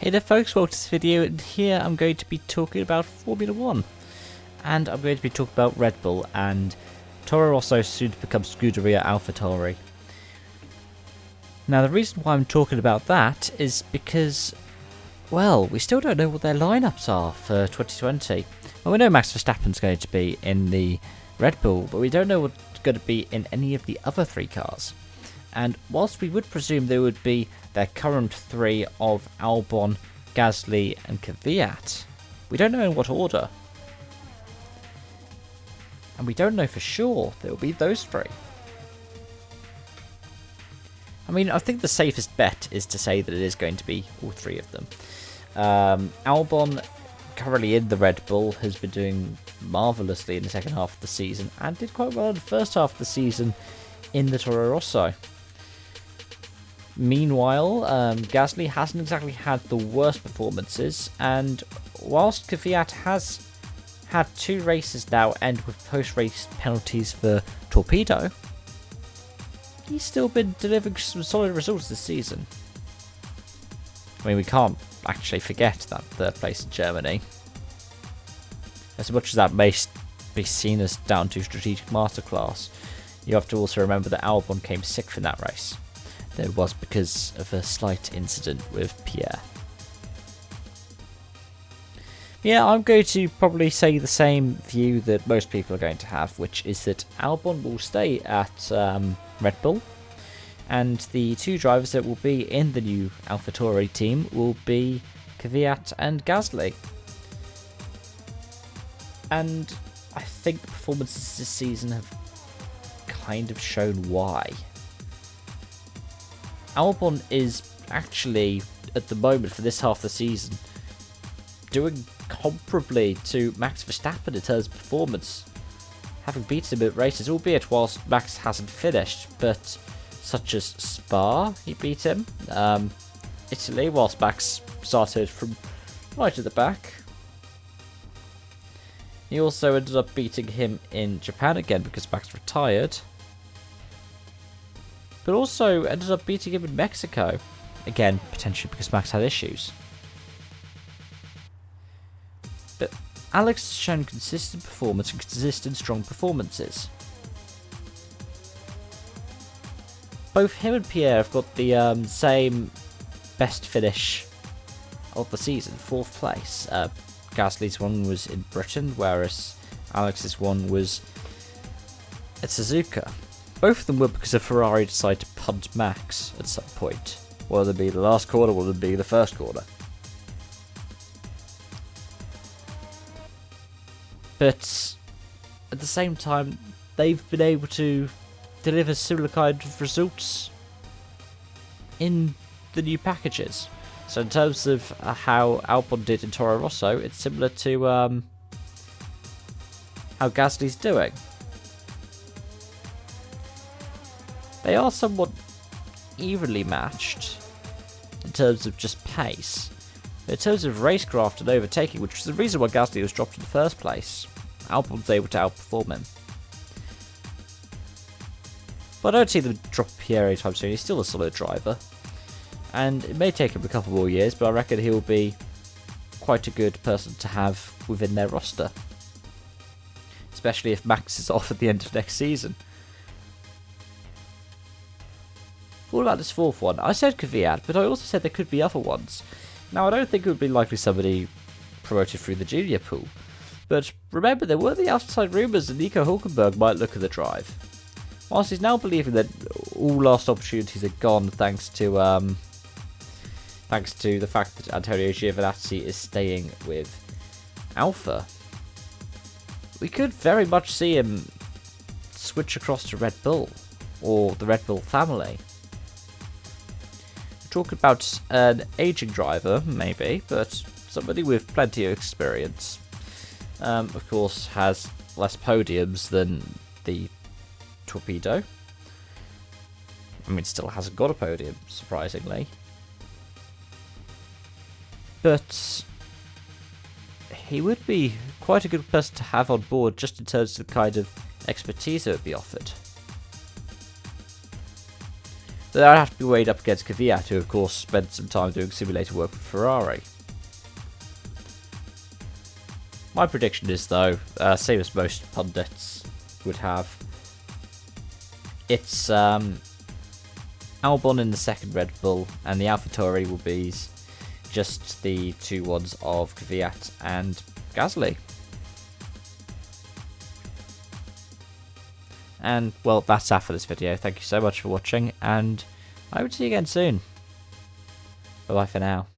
Hey there folks, welcome to this video, and here I'm going to be talking about Formula 1. And I'm going to be talking about Red Bull and Toro Rosso soon to become Scuderia Alpha Tauri. Now the reason why I'm talking about that is because, well, we still don't know what their lineups are for 2020. Well, we know Max Verstappen's going to be in the Red Bull, but we don't know what's going to be in any of the other three cars. And whilst we would presume they would be their current three of Albon, Gasly and Kvyat, we don't know in what order. And we don't know for sure that it will be those three. I mean, I think the safest bet is to say that it is going to be all three of them. Albon, currently in the Red Bull, has been doing marvellously in the second half of the season and did quite well in the first half of the season in the Toro Rosso. Meanwhile, Gasly hasn't exactly had the worst performances, and whilst Kvyat has had 2 races now end with post-race penalties for torpedo, he's still been delivering some solid results this season. I mean, we can't actually forget that third place in Germany. As much as that may be seen as down to strategic masterclass, you have to also remember that Albon came 6th in that race. It was because of a slight incident with Pierre. Yeah, I'm going to probably say the same view that most people are going to have, which is that Albon will stay at Red Bull, and the 2 drivers that will be in the new Alpha Tauri team will be Kvyat and Gasly. And I think the performances this season have kind of shown why. Albon is actually, at the moment for this half of the season, doing comparably to Max Verstappen in terms of performance, having beaten him at races, albeit whilst Max hasn't finished, but such as Spa, he beat him, Italy, whilst Max started from right at the back. He also ended up beating him in Japan again because Max retired, but also ended up beating him in Mexico. Again, potentially because Max had issues. But Alex has shown consistent performance and consistent strong performances. Both him and Pierre have got the same best finish of the season, 4th place. Gasly's one was in Britain, whereas Alex's one was at Suzuka. Both of them were because of Ferrari decided to punt Max at some point. Whether it be the last corner, whether it be the first corner. But at the same time, they've been able to deliver similar kind of results in the new packages. So in terms of how Albon did in Toro Rosso, it's similar to how Gasly's doing. They are somewhat evenly matched in terms of just pace. But in terms of racecraft and overtaking, which was the reason why Gasly was dropped in the first place, Albon was able to outperform him. But I don't see them drop Pierre anytime soon. He's still a solid driver. And it may take him a couple more years, but I reckon he'll be quite a good person to have within their roster. Especially if Max is off at the end of next season. What about this 4th one? I said Kvyat, but I also said there could be other ones. Now, I don't think it would be likely somebody promoted through the junior pool. But remember, there were the outside rumours that Nico Hulkenberg might look at the drive. Whilst he's now believing that all lost opportunities are gone thanks to the fact that Antonio Giovinazzi is staying with Alpha, we could very much see him switch across to Red Bull, or the Red Bull family. Talking about an aging driver, maybe, but somebody with plenty of experience. Of course, has less podiums than the Torpedo. I mean, still hasn't got a podium, surprisingly. But he would be quite a good person to have on board, just in terms of the kind of expertise that would be offered. That would have to be weighed up against Kvyat, who of course spent some time doing simulator work with Ferrari. My prediction is, though, same as most pundits would have, it's Albon in the second Red Bull, and the Alpha Tauri will be just the two ones of Kvyat and Gasly. And, well, that's that for this video. Thank you so much for watching, and I will see you again soon. Bye-bye for now.